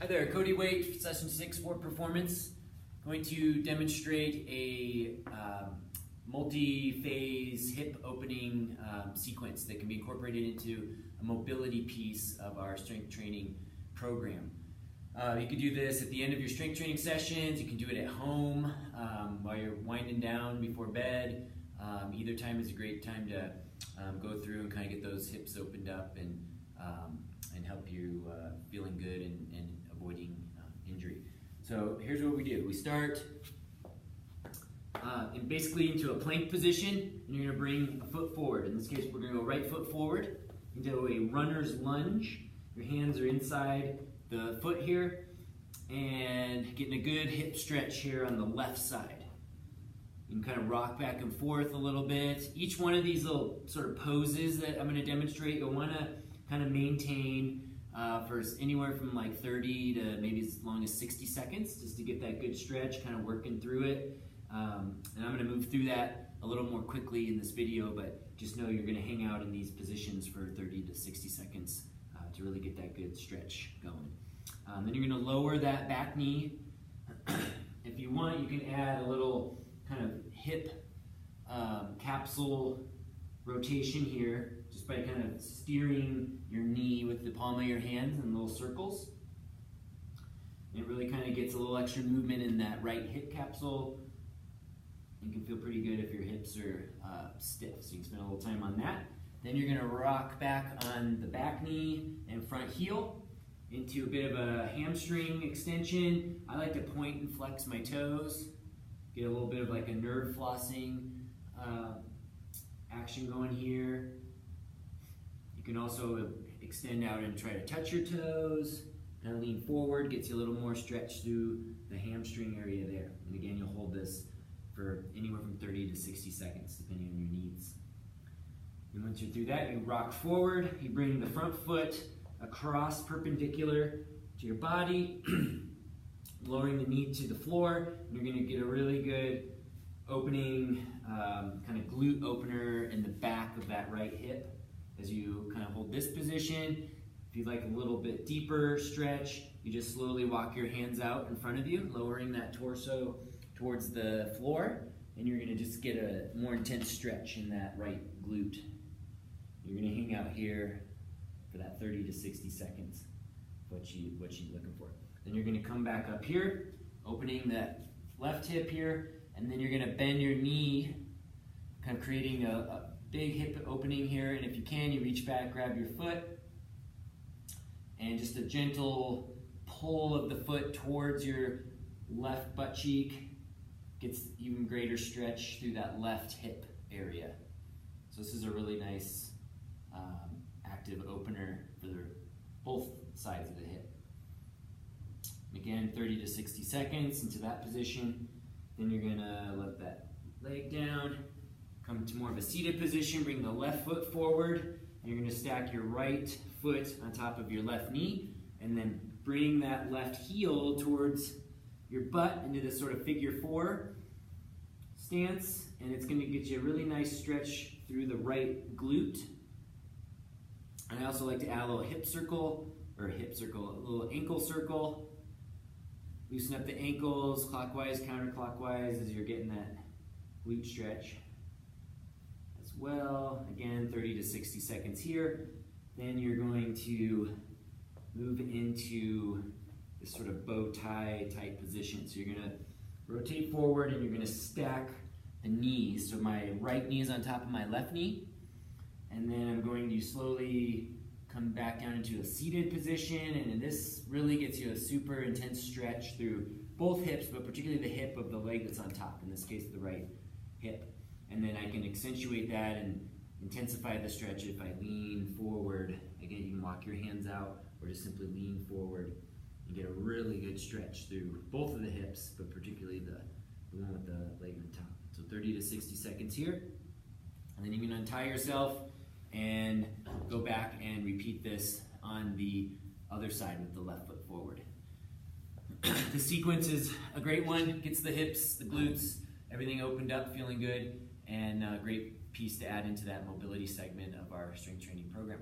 Hi there, Cody Waite, session 6 for performance. Going to demonstrate a multi-phase hip opening sequence that can be incorporated into a mobility piece of our strength training program. You can do this at the end of your strength training sessions. You can do it at home while you're winding down before bed. Either time is a great time to go through and kind of get those hips opened up and help you feeling good and avoiding injury. So here's what we do. We start basically into a plank position, and you're going to bring a foot forward. In this case, we're going to go right foot forward into a runner's lunge. Your hands are inside the foot here, and getting a good hip stretch here on the left side. You can kind of rock back and forth a little bit. Each one of these little sort of poses that I'm going to demonstrate, you'll want to kind of maintain for anywhere from like 30 to maybe as long as 60 seconds, just to get that good stretch, kind of working through it. And I'm going to move through that a little more quickly in this video, but just know you're going to hang out in these positions for 30 to 60 seconds to really get that good stretch going. Then you're going to lower that back knee. If you want, you can add a little kind of hip capsule rotation here, just by kind of steering your knee with the palm of your hands in little circles. It really kind of gets a little extra movement in that right hip capsule. You can feel pretty good if your hips are stiff, so you can spend a little time on that. Then you're going to rock back on the back knee and front heel into a bit of a hamstring extension. I like to point and flex my toes, get a little bit of like a nerve flossing action going here. You can also extend out and try to touch your toes, kind of lean forward, gets you a little more stretch through the hamstring area there. And again, you'll hold this for anywhere from 30 to 60 seconds, depending on your needs. And once you're through that, you rock forward, you bring the front foot across perpendicular to your body, lowering the knee to the floor. You're going to get a really good opening, kind of glute opener in the back of that right hip as you kind of hold this position. If you'd like a little bit deeper stretch, you just slowly walk your hands out in front of you, lowering that torso towards the floor, and you're going to just get a more intense stretch in that right glute. You're going to hang out here for that 30 to 60 seconds, what you're looking for. Then you're going to come back up here, opening that left hip here, and then you're going to bend your knee, kind of creating a big hip opening here. And if you can, you reach back, grab your foot, and just a gentle pull of the foot towards your left butt cheek gets even greater stretch through that left hip area. So this is a really nice active opener for both sides of the hip. Again, 30 to 60 seconds into that position. Then you're gonna let that leg down, come to more of a seated position, bring the left foot forward, and you're gonna stack your right foot on top of your left knee, and then bring that left heel towards your butt into this sort of figure 4 stance, and it's gonna get you a really nice stretch through the right glute. And I also like to add a little a little ankle circle. Loosen up the ankles clockwise, counterclockwise as you're getting that glute stretch as well. Again, 30 to 60 seconds here. Then you're going to move into this sort of bow tie type position. So you're going to rotate forward and you're going to stack the knees. So my right knee is on top of my left knee. And then I'm going to slowly come back down into a seated position, and this really gets you a super intense stretch through both hips, but particularly the hip of the leg that's on top, in this case the right hip. And then I can accentuate that and intensify the stretch if I lean forward. Again, you can walk your hands out or just simply lean forward and get a really good stretch through both of the hips, but particularly the one with the leg on top. So 30 to 60 seconds here. And then you can untie yourself and go back and repeat this on the other side with the left foot forward. The sequence is a great one, gets the hips, the glutes, everything opened up, feeling good, and a great piece to add into that mobility segment of our strength training program.